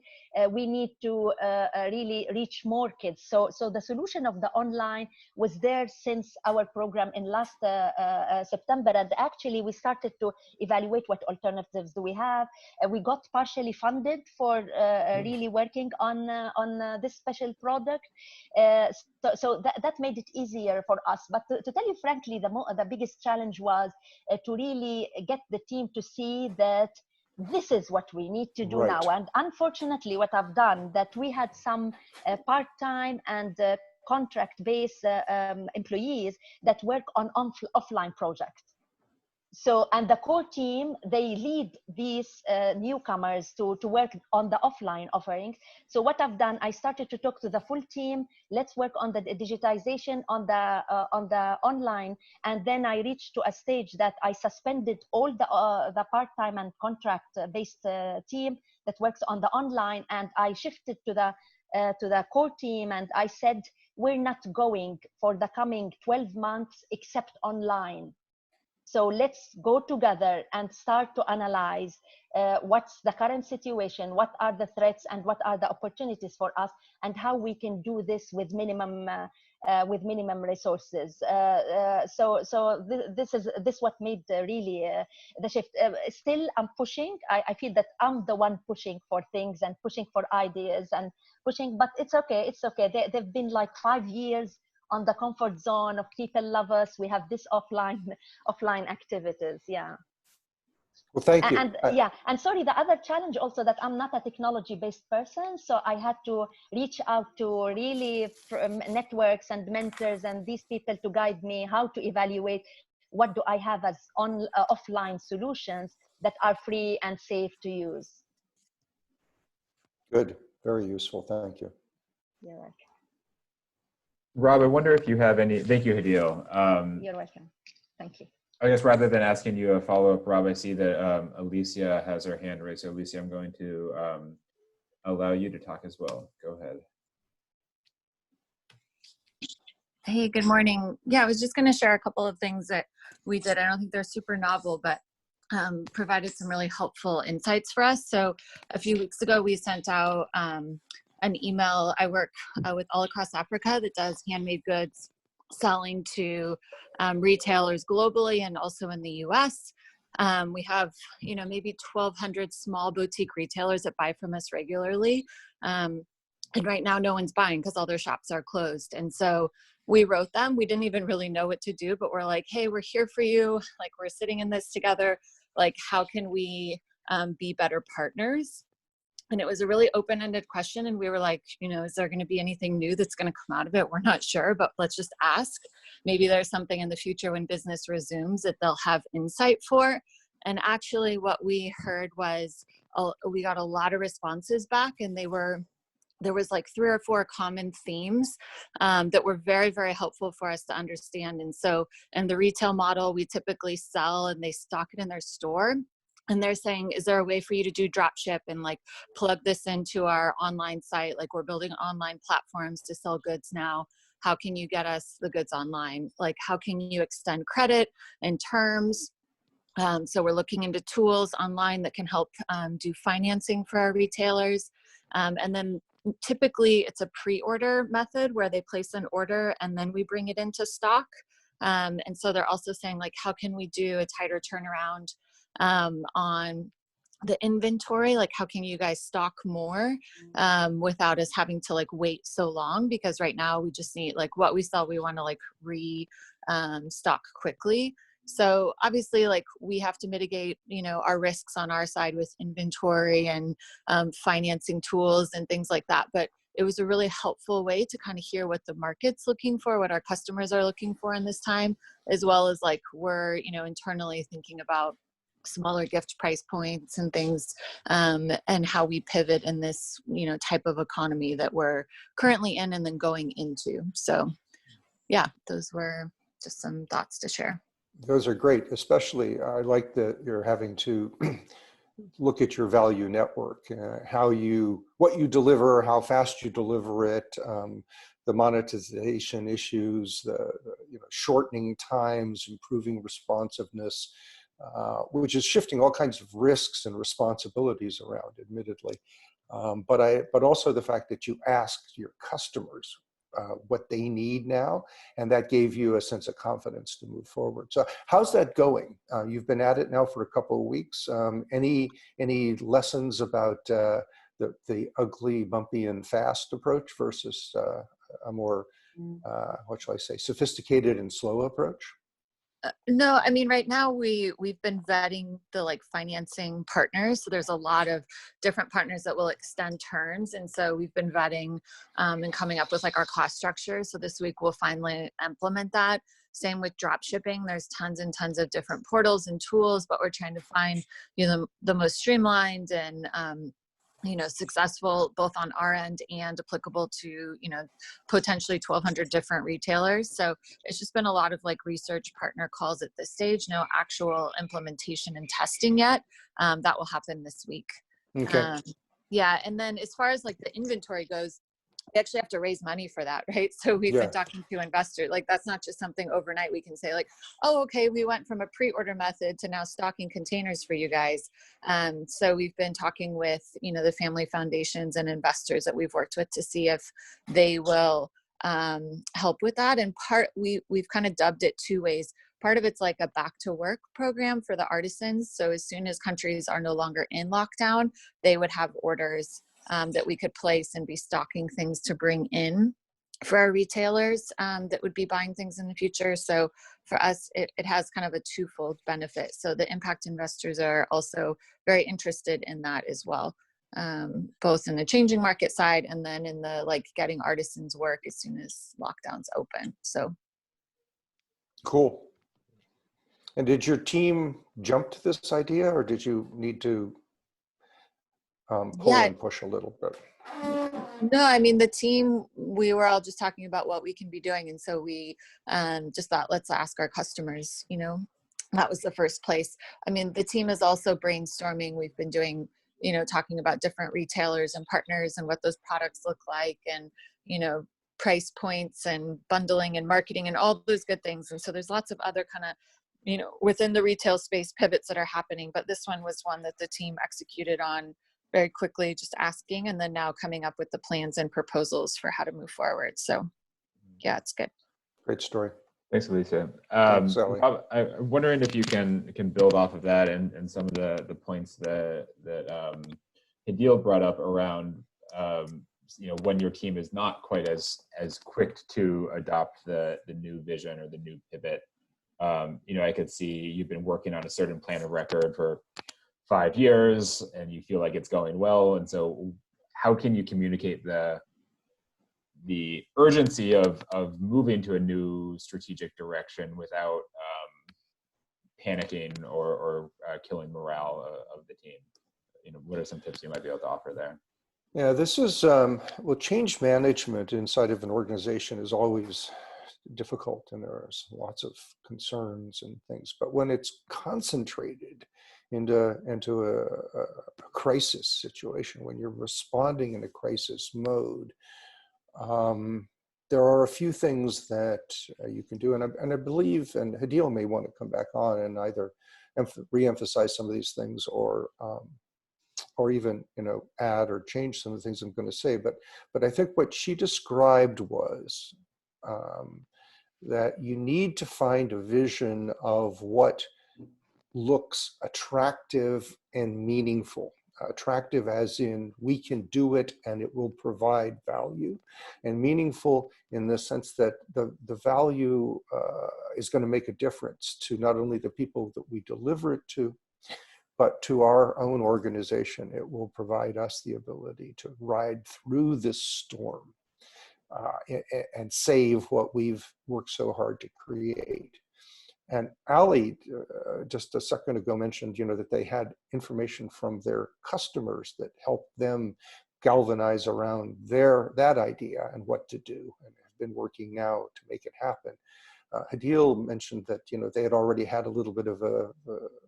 we need to really reach more kids. So the solution of the online was there since our program in last September. And actually we started to evaluate what alternatives do we have. We got partially funded for really working on this special product. So that made it easier for us. But to tell you frankly, the biggest challenge was to really get the team to see that this is what we need to do now. And unfortunately, what I've done, that we had some part-time and contract-based employees that work on offline projects. So, and the core team, they lead these newcomers to work on the offline offerings. So what I've done, I started to talk to the full team. Let's work on the digitization on the online. And then I reached to a stage that I suspended all the part-time and contract-based team that works on the online. And I shifted to the core team. And I said, we're not going for the coming 12 months except online. So let's go together and start to analyze what's the current situation, what are the threats, and what are the opportunities for us, and how we can do this with minimum resources. So this what made really the shift. Still, I'm pushing. I feel that I'm the one pushing for things and pushing for ideas and pushing, but it's okay. It's okay. They've been like 5 years on the comfort zone of people love us. We have this offline activities. Yeah. Well, thank you. And sorry, the other challenge also that I'm not a technology-based person, so I had to reach out to really networks and mentors and these people to guide me how to evaluate what do I have as offline solutions that are free and safe to use. Good, very useful. Thank you. You're welcome. Rob, I wonder if you have any, thank you, Hadil. You're welcome. Thank you. I guess rather than asking you a follow-up, Rob, I see that Alicia has her hand raised. So Alicia, I'm going to allow you to talk as well. Go ahead. Hey, good morning. Yeah, I was just going to share a couple of things that we did. I don't think they're super novel, but provided some really helpful insights for us. So a few weeks ago, we sent out an email. I work with All Across Africa that does handmade goods selling to retailers globally and also in the US. We have, maybe 1,200 small boutique retailers that buy from us regularly. And right now no one's buying because all their shops are closed. And so we wrote them. We didn't even really know what to do, but we're like, hey, we're here for you. Like, we're sitting in this together. Like, how can we be better partners? And it was a really open-ended question. And we were like, is there going to be anything new that's going to come out of it? We're not sure, but let's just ask. Maybe there's something in the future when business resumes that they'll have insight for. And actually what we heard was we got a lot of responses back, and there was like 3 or 4 common themes that were very, very helpful for us to understand. And so in the retail model, we typically sell and they stock it in their store. And they're saying, is there a way for you to do drop ship and like plug this into our online site? Like, we're building online platforms to sell goods now. How can you get us the goods online? Like, how can you extend credit and terms? So we're looking into tools online that can help do financing for our retailers. And then typically it's a pre-order method where they place an order and then we bring it into stock. And so they're also saying, like, how can we do a tighter turnaround on the inventory? Like, how can you guys stock more without us having to like wait so long? Because right now we just need, like, what we sell, we want to like stock quickly. So obviously, like, we have to mitigate, our risks on our side with inventory and financing tools and things like that. But it was a really helpful way to kind of hear what the market's looking for, what our customers are looking for in this time, as well as like we're, internally thinking about smaller gift price points and things, and how we pivot in this, type of economy that we're currently in and then going into. So yeah, those were just some thoughts to share. Those are great. Especially, I like that you're having to look at your value network, what you deliver, how fast you deliver it, the monetization issues, the shortening times, improving responsiveness, which is shifting all kinds of risks and responsibilities around, admittedly. But also the fact that you asked your customers what they need now, and that gave you a sense of confidence to move forward. So how's that going? You've been at it now for a couple of weeks. Any lessons about the ugly, bumpy, and fast approach versus a more, what shall I say, sophisticated and slow approach? No, I mean, right now we've been vetting the like financing partners. So there's a lot of different partners that will extend terms. And so we've been vetting and coming up with like our cost structure. So this week we'll finally implement that. Same with drop shipping. There's tons and tons of different portals and tools, but we're trying to find, the most streamlined and, successful both on our end and applicable to, potentially 1,200 different retailers. So it's just been a lot of like research partner calls at this stage, no actual implementation and testing yet. That will happen this week. Okay. Yeah. And then as far as like the inventory goes, we actually have to raise money for that, right? So we've been talking to investors. Like that's not just something overnight we can say like, oh, okay, we went from a pre-order method to now stocking containers for you guys. So we've been talking with, the family foundations and investors that we've worked with to see if they will help with that. And we've kind of dubbed it two ways. Part of it's like a back to work program for the artisans. So as soon as countries are no longer in lockdown, they would have orders that we could place and be stocking things to bring in for our retailers that would be buying things in the future. So for us, it has kind of a twofold benefit. So the impact investors are also very interested in that as well, both in the changing market side and then in the like getting artisans work as soon as lockdowns open. So cool. And did your team jump to this idea, or did you need to pull and push a little bit? No, I mean, the team, we were all just talking about what we can be doing. And so we just thought, let's ask our customers, that was the first place. I mean, the team is also brainstorming. We've been doing, talking about different retailers and partners and what those products look like and, price points and bundling and marketing and all those good things. And so there's lots of other kind of, within the retail space pivots that are happening. But this one was one that the team executed on very quickly, just asking, and then now coming up with the plans and proposals for how to move forward. So yeah, it's good. Great story. Thanks, Alicia. Thanks, Sally. I'm wondering if you can build off of that and some of the points that Hadil brought up around when your team is not quite as quick to adopt the new vision or the new pivot. I could see you've been working on a certain plan of record for 5 years and you feel like it's going well. And so how can you communicate the urgency of moving to a new strategic direction without panicking or killing morale of the team? What are some tips you might be able to offer there? Yeah, this is, change management inside of an organization is always difficult and there's lots of concerns and things, but when it's concentrated into a crisis situation, when you're responding in a crisis mode, there are a few things that you can do. And I believe, and Hadil may want to come back on and either re-emphasize some of these things or even, add or change some of the things I'm going to say. But I think what she described was that you need to find a vision of what looks attractive and meaningful. Attractive as in we can do it and it will provide value, and meaningful in the sense that the value is going to make a difference to not only the people that we deliver it to, but to our own organization. It will provide us the ability to ride through this storm and save what we've worked so hard to create. And Ali, just a second ago, mentioned, that they had information from their customers that helped them galvanize around that idea and what to do, and have been working now to make it happen. Hadil mentioned that they had already had a little bit of a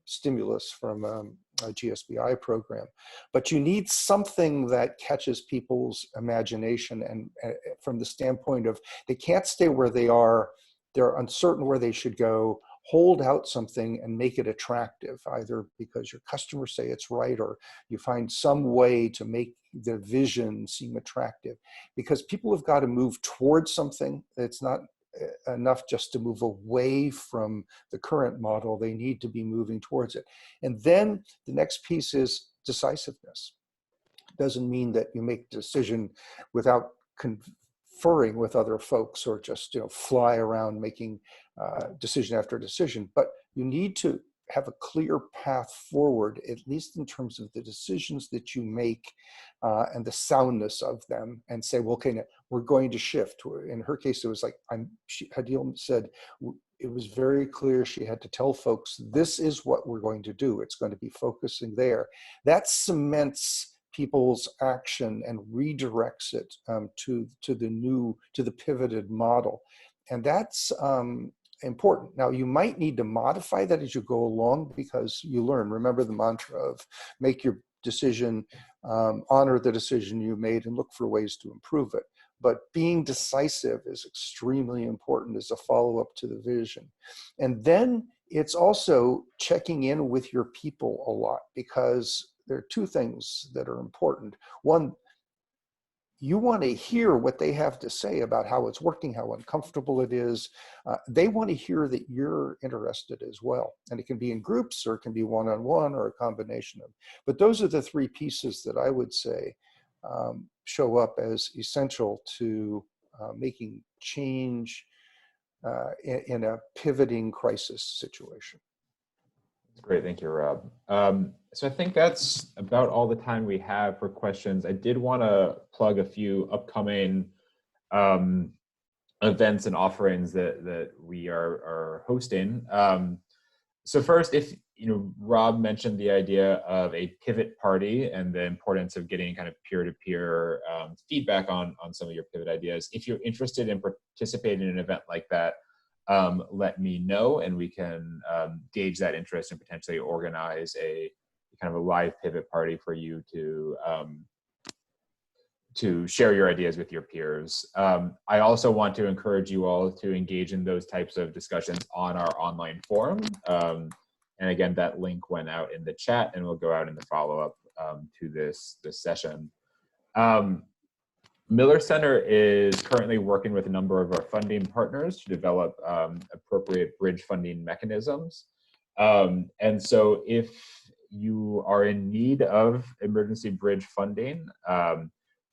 stimulus from GSBI program. But you need something that catches people's imagination, and from the standpoint of they can't stay where they are, they're uncertain where they should go. Hold out something and make it attractive, either because your customers say it's right or you find some way to make the vision seem attractive. Because people have got to move towards something. It's not enough just to move away from the current model. They need to be moving towards it. And then the next piece is decisiveness. Doesn't mean that you make a decision without conferring with other folks or just fly around making decision after decision, but you need to have a clear path forward, at least in terms of the decisions that you make and the soundness of them, and say, well, okay, now we're going to shift. In her case, it was like, Hadil said, it was very clear she had to tell folks, this is what we're going to do. It's going to be focusing there. That cements people's action and redirects it to the pivoted model. And that's important. Now, you might need to modify that as you go along, because you learn. Remember the mantra of make your decision, honor the decision you made, and look for ways to improve it. But being decisive is extremely important as a follow-up to the vision. And then it's also checking in with your people a lot, because there are two things that are important. One, you want to hear what they have to say about how it's working, how uncomfortable it is. They want to hear that you're interested as well. And it can be in groups, or it can be one-on-one, or a combination of. But those are the three pieces that I would say show up as essential to making change in a pivoting crisis situation. Great, thank you, Rob. So I think that's about all the time we have for questions. I did want to plug a few upcoming events and offerings that we are hosting. So first, if Rob mentioned the idea of a pivot party and the importance of getting kind of peer-to-peer feedback on some of your pivot ideas. If you're interested in participating in an event like that, let me know, and we can gauge that interest and potentially organize a kind of a live pivot party for you to share your ideas with your peers. I also want to encourage you all to engage in those types of discussions on our online forum. And again, that link went out in the chat and will go out in the follow-up to this session. Miller Center is currently working with a number of our funding partners to develop appropriate bridge funding mechanisms. And so if you are in need of emergency bridge funding,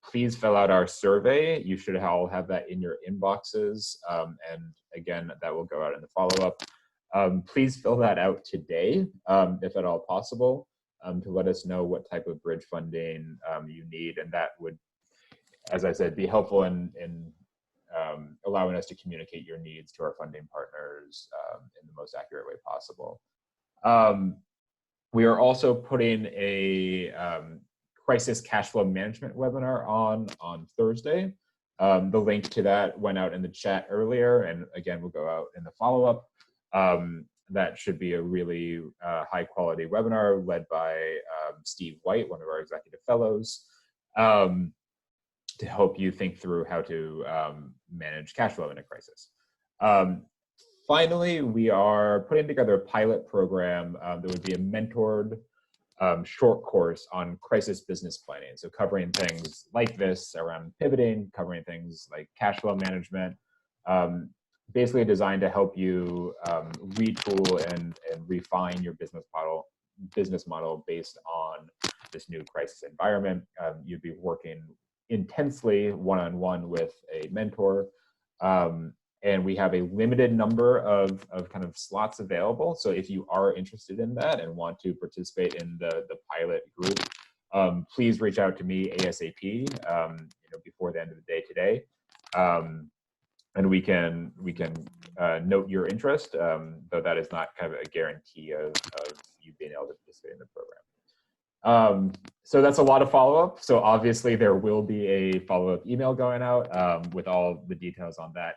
please fill out our survey. You should all have that in your inboxes. And again, that will go out in the follow-up. Please fill that out today, if at all possible, to let us know what type of bridge funding you need. And that would, as I said, be helpful in allowing us to communicate your needs to our funding partners in the most accurate way possible. We are also putting a crisis cash flow management webinar on Thursday. The link to that went out in the chat earlier, and again, will go out in the follow-up. That should be a really high quality webinar led by Steve White, one of our executive fellows, to help you think through how to manage cash flow in a crisis. Finally, we are putting together a pilot program that would be a mentored short course on crisis business planning. So covering things like this around pivoting, covering things like cash flow management, basically designed to help you retool and refine your business model based on this new crisis environment. You'd be working intensely one-on-one with a mentor. And we have a limited number of kind of slots available. So if you are interested in that and want to participate in the pilot group, please reach out to me ASAP, before the end of the day today. And we can note your interest, though that is not kind of a guarantee of you being able to participate in the program. So that's a lot of follow-up. So obviously there will be a follow-up email going out with all the details on that,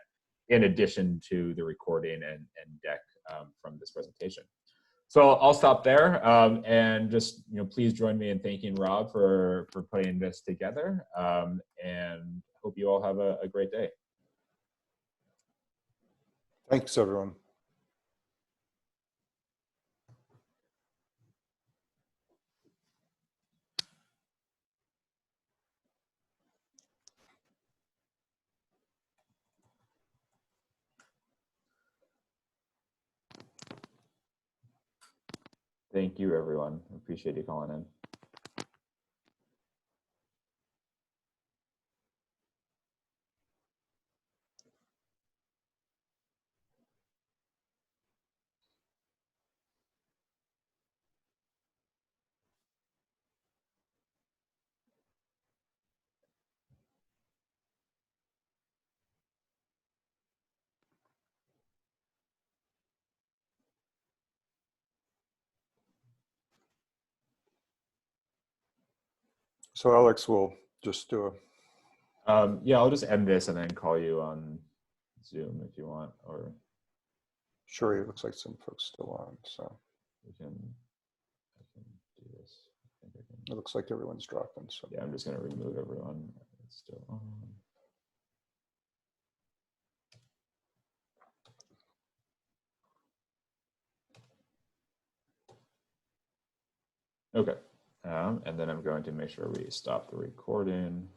in addition to the recording and deck from this presentation. So I'll stop there, and just, please join me in thanking Rob for putting this together, and hope you all have a great day. Thanks, everyone. Thank you, everyone. Appreciate you calling in. So Alex will just do a, Yeah, I'll just end this and then call you on Zoom if you want, or sure, it looks like some folks still on, so I can do this. I think I can. it looks like everyone's dropping. So Yeah, I'm just going to remove everyone. It's still on. Okay. And then I'm going to make sure we stop the recording.